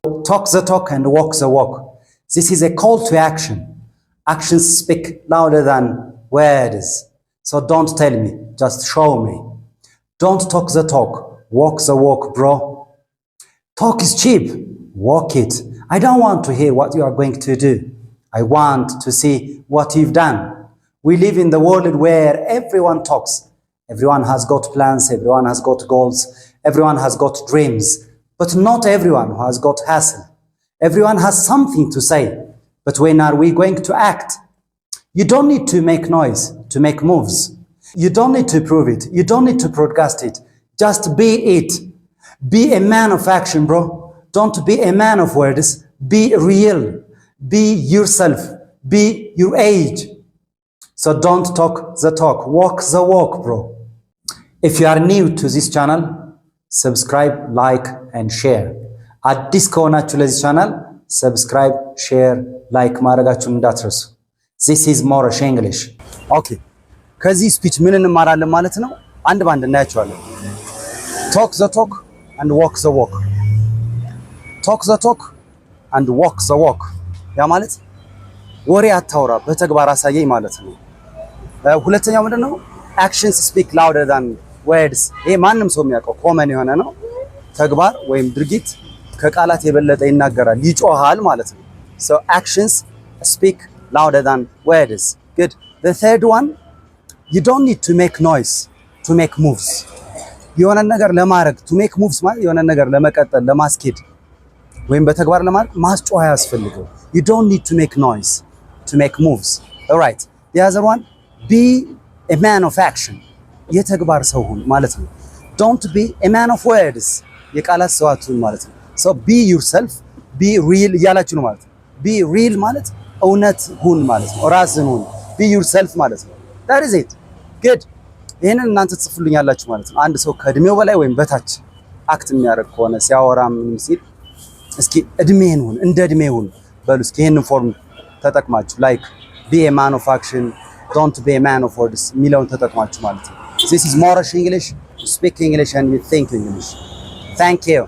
Talk the talk and walk the walk. This is a call to action. Actions speak louder than words. So don't tell me, just show me. Don't talk the talk, walk the walk, bro. Talk is cheap, walk it. I don't want to hear what you are going to do. I want to see what you've done. We live in the world where everyone talks. Everyone has got plans, everyone has got goals, everyone has got dreams. But not everyone has got hustle. Everyone has something to say. But when are we going to act? You don't need to make noise to make moves. You don't need to prove it. You don't need to broadcast it. Just be it. Be a man of action, bro. Don't be a man of words. Be real. Be yourself. Be your age. So don't talk the talk. Walk the walk, bro. If you are new to this channel, subscribe, like, and share. አዲስ ከሆናችሁ ለዚህ ቻናል subscribe, share, like ማድረጋችሁን እንዳትረሱ። This is Moorish English. Okay. ከዚህ ስፒች ምን እንማራለን ማለት ነው? አንድ ባንድ እናያቸዋለን። Talk the talk and walk the walk. Talk the talk and walk the walk. ያ ማለት ወሬ አታውራ በተግባር አሳየኝ ማለት ነው። ሁለተኛው ምንድነው? Actions speak louder than words. ይሄ ማንም ሰው የሚያውቀው ኮመን የሆነ ነው። ተግባር ወይም ድርጊት ከቃላት የበለጠ ይናገራል፣ ይጮሃል ማለት ነው። So actions speak louder than words. Good. The third one, you don't need to make noise to make moves. የሆነ ነገር ለማድረግ to make moves ማለት የሆነ ነገር ለመቀጠል ለማስኬድ ወይም በተግባር ለማድረግ ማስጮህ አያስፈልገው። You don't need to make noise to make moves. All right. The other one, be a man of action. የተግባር ሰው ሁን ማለት ነው። Don't be a man of words. የቃላት ሰው አትሁን ማለት ነው። So be yourself, be real እያላችሁ ነው ማለት ነው። Be real ማለት እውነት ሁን ማለት ነው። ራስህን ሁን። Be yourself ማለት ነው። That is it. Good. ይሄንን እናንተ ትጽፉልኛላችሁ ማለት ነው። አንድ ሰው ከእድሜው በላይ ወይም በታች አክት የሚያደርግ ከሆነ ሲያወራ ምን ሲል እስኪ እድሜህን ሁን፣ እንደ እድሜህ ሁን በሉ እስኪ ይሄንን ፎርም ተጠቅማችሁ like be a man of action, don't be a man of words የሚለውን ተጠቅማችሁ ማለት ነው። This is Moorish English. You speak English and you think English. Thank you.